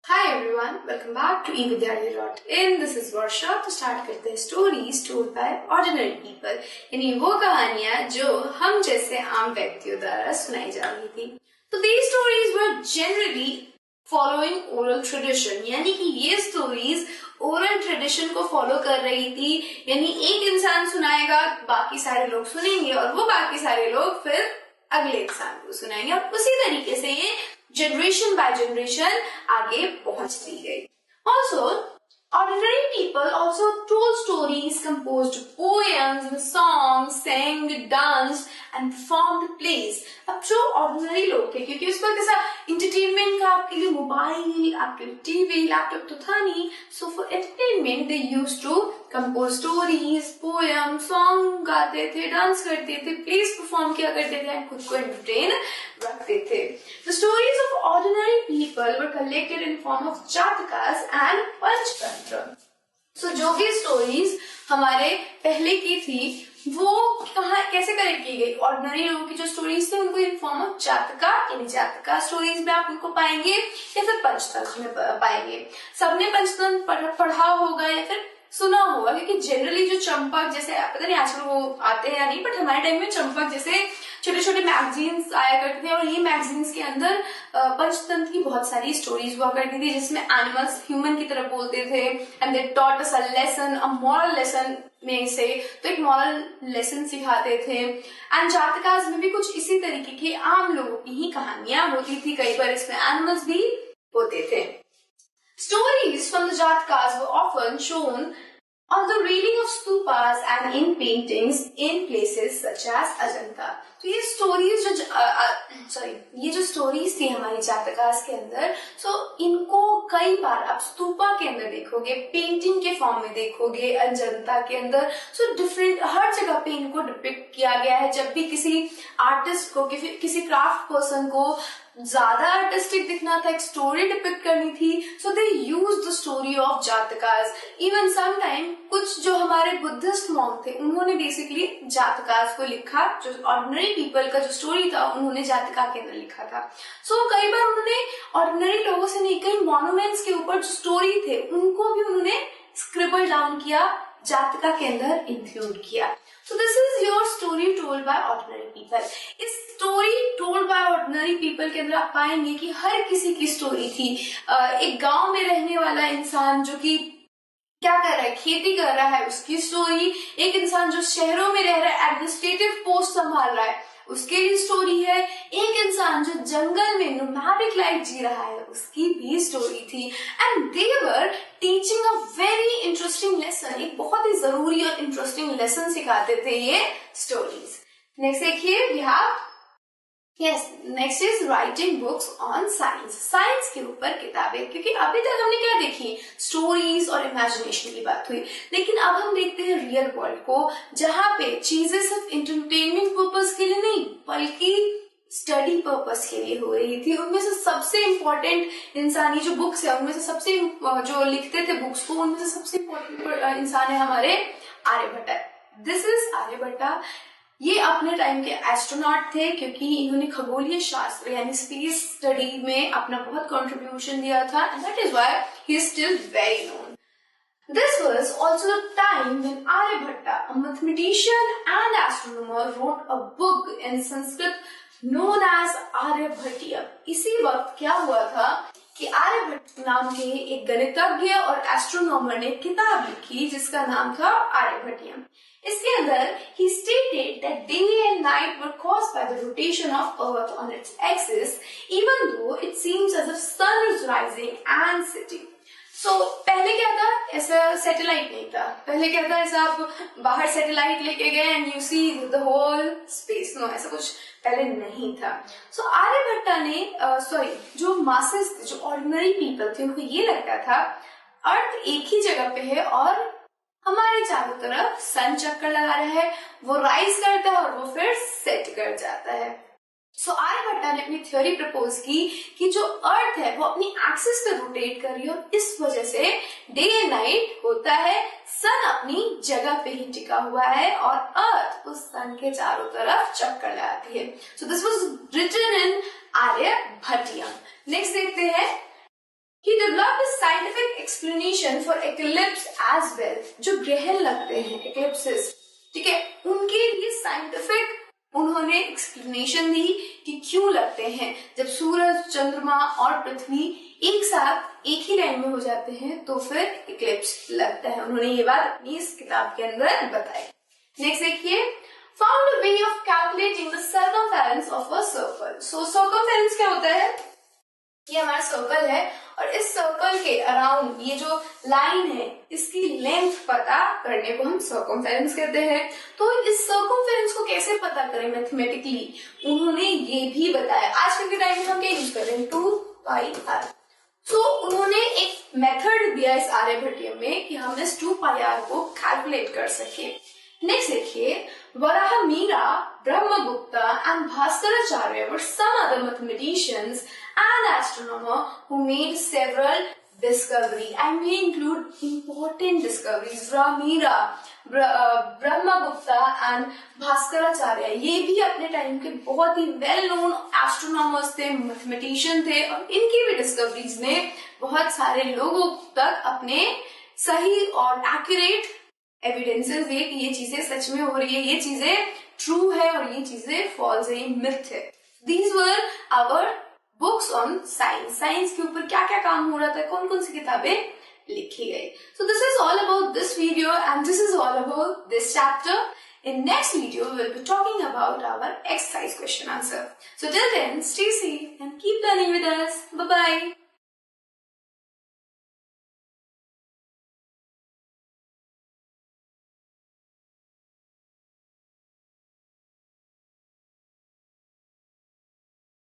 Hi everyone, welcome back to evidyarthi.in. This is Varsha. तो start करते हैं stories told by ordinary people, यानी वो कहानियां जो हम जैसे आम व्यक्तियों द्वारा सुनाई जा रही थी। तो these stories were generally following oral tradition, यानी कि ये स्टोरीज ओरल ट्रेडिशन को फॉलो कर रही थी। यानी एक इंसान सुनाएगा, बाकी सारे लोग सुनेंगे और वो बाकी सारे लोग फिर अगले इंसान को सुनाएंगे और उसी तरीके से ये जनरेशन बाय जनरेशन आगे पहुंचती गई। Also, ordinary people also told stories, composed poems and songs, sang, danced and performed plays. अब जो ऑर्डिनरी लोग थे, क्योंकि उस वक्त ऐसा इंटरटेनमेंट का आपके लिए मोबाइल, आपके टीवी, लैपटॉप तो था नहीं, so for entertainment they used to compose stories, poem, song गाते थे, डांस करते थे, प्लेस परफॉर्म किया करते थे, खुद को एंटरटेन रखते थे। The stories of ordinary people were collected in form of जातकास and Panchatantra. So जो भी स्टोरीज हमारे पहले की थी वो कहाँ कैसे कलेक्ट की गई? ऑर्डिनरी लोगों की जो स्टोरीज थी उनको इन फॉर्म ऑफ जातका, यानी जातका स्टोरीज में आप उनको पाएंगे या फिर पंचतंत्र में पाएंगे। सबने पंचतंत्र पढ़ा होगा या फिर सुना होगा, क्योंकि जनरली जो चंपक जैसे, पता नहीं आजकल वो आते हैं या नहीं, बट हमारे टाइम में चंपक जैसे छोटे छोटे मैगजीन्स आया करते थे और ये मैगजीन्स के अंदर पंचतंत्र की बहुत सारी स्टोरीज हुआ करती थी, जिसमें एनिमल्स ह्यूमन की तरह बोलते थे and they taught us a lesson, a moral lesson में से, तो एक मॉरल लेसन सिखाते थे। एंड जातकास में भी कुछ इसी तरीके की आम लोगों की ही कहानियां होती थी, कई बार इसमें एनिमल्स भी होते थे। Stories from the Jatakas were often shown on the reading of stupas and in paintings in places such as Ajanta. तो ये स्टोरीज ये जो स्टोरीज थी हमारी जातकास के अंदर, इनको कई बार आप स्तूपा के अंदर देखोगे, पेंटिंग के फॉर्म में देखोगे अजंता के अंदर। डिफरेंट हर जगह पे इनको डिपिक्ट किया गया है। जब भी किसी आर्टिस्ट को, किसी क्राफ्ट पर्सन को ज्यादा आर्टिस्टिक दिखना था, एक स्टोरी डिपिक्ट करनी थी, so they use the story of Jatakas. Even some time कुछ जो हमारे बुद्धिस्ट मॉन्क थे उन्होंने बेसिकली जातकास को लिखा, जो ऑर्डिनरी पीपल का जो स्टोरी था उन्होंने जातका के अंदर लिखा था। कई बार उन्होंने ऑर्डिनरी लोगों से नहीं, कई मॉन्यूमेंट्स के ऊपर जो स्टोरी थे उनको भी उन्होंने स्क्रिबल डाउन किया, जातका के अंदर इंक्लूड किया। This is your story told by ordinary people. इस story told by ordinary people के अंदर आप पाएंगे कि हर किसी की स्टोरी थी। एक गांव में रहने वाला इंसान जो कि क्या कर रहा है, खेती कर रहा है, उसकी स्टोरी। एक इंसान जो शहरों में रह रहा है, एडमिनिस्ट्रेटिव पोस्ट संभाल रहा है, उसकी भी स्टोरी है। एक इंसान जो जंगल में नोमैडिक लाइफ जी रहा है, उसकी भी स्टोरी थी। And they were teaching a very interesting lesson, एक बहुत ही जरूरी और इंटरेस्टिंग लेसन सिखाते थे ये स्टोरीज। नेक्स्ट देखिए, we have next is writing books on science. Science के ऊपर किताबें, क्योंकि अभी तक हमने क्या देखी, स्टोरीज और इमेजिनेशन की बात हुई, लेकिन अब हम देखते हैं रियल वर्ल्ड को, जहाँ पे चीजें सिर्फ एंटरटेनमेंट पर्पस के लिए नहीं बल्कि स्टडी पर्पस के लिए हो रही थी। उनमें से सबसे इम्पोर्टेंट इंसानी जो बुक्स है, उनमें से सबसे जो लिखते थे बुक्स को, उनमें से सबसे इम्पोर्टेंट इंसान है हमारे आर्यभट्ट। This is Aryabhata. ये अपने टाइम के एस्ट्रोनॉट थे, क्योंकि इन्होंने खगोलीय शास्त्र यानी स्पेस स्टडी में अपना बहुत कंट्रीब्यूशन दिया था, and that is why he is still very known. This was also the time when Aryabhatta, a mathematician and astronomer, wrote a book in Sanskrit known as Aryabhattiyam. इसी वक्त क्या हुआ था कि आर्यभट्ट नाम के एक गणितज्ञ और एस्ट्रोनॉमर ने किताब लिखी जिसका नाम था आर्यभट्टियम। इसके अंदर he stated that day and night were caused by the rotation of Earth on its axis, even though it seems as if sun is rising and setting. पहले क्या था, ऐसा सैटेलाइट नहीं था। पहले क्या था, ऐसा आप बाहर सैटेलाइट लेके गए and you see the whole space, no, ऐसा कुछ पहले नहीं था। आर्यभट्ट ने जो मासेस थे, जो ऑर्डिनरी पीपल थे, उनको ये लगता था अर्थ एक ही जगह पे है और हमारे चारों तरफ सन चक्कर लगा रहा है, वो राइज करता है और वो फिर सेट कर जाता है। आर्यभट्ट ने अपनी थ्योरी प्रपोज की कि जो अर्थ है वो अपनी एक्सिस पे रोटेट कर रही है और इस वजह से डे एंड नाइट होता है, सन अपनी जगह पे ही टिका हुआ है और अर्थ उस सन के चारों तरफ चक्कर लगाती है। This was written in Aryabhatiyam. Next देखते हैं, he developed explanation for eclipse as well, जो ग्रहण लगते हैं एक्लिप्सेस, ठीक है, उनके लिए साइंटिफिक उन्होंने एक्सप्लेनेशन दी कि क्यों लगते हैं। जब सूरज, चंद्रमा और पृथ्वी एक साथ एक ही लाइन में हो जाते हैं तो फिर इक्लिप्स लगता है। उन्होंने ये बात अपनी इस किताब के अंदर बताई। नेक्स्ट देखिए, found a way of calculating the circumference of a circle. So circumference क्या होता है? ये हमारा सर्कल है और इस सर्कल के अराउंड ये जो लाइन है इसकी लेंथ पता करने को हम सर्कमफेरेंस कहते हैं। तो इस सर्कमफेरेंस को कैसे पता करें मैथमेटिकली, उन्होंने ये भी बताया। आजकल के टाइम में हम क्या यूज कर रहे हैं, 2πr। तो उन्होंने एक मेथड दिया इस आर्यभट्टीय में कि हम इस 2πr को कैलकुलेट कर सके। नेक्स्ट देखिए, Varahamira, Brahmagupta and Bhaskaracharya were some other mathematicians and astronomers who made several discoveries. I may include important discoveries. Varahamira, Brahmagupta and Bhaskaracharya, ये भी अपने टाइम के बहुत ही वेल नोन एस्ट्रोनॉमर्स थे, मैथमेटिशियन थे, और इनकी भी डिस्कवरीज ने बहुत सारे लोगों तक अपने सही और एक्यूरेट एविडेंसेस दिए कि ये चीजें सच में हो रही है, ये चीजें ट्रू है और ये चीजें फॉल्स है, ये मिथ है। These were our books on science. Science के ऊपर क्या क्या काम हो रहा था, कौन कौन सी किताबें लिखी गई। So this is all about this video and this is all about this chapter. In next video, we will be talking about our exercise question answer. So till then, stay safe and keep learning with us. Bye-bye.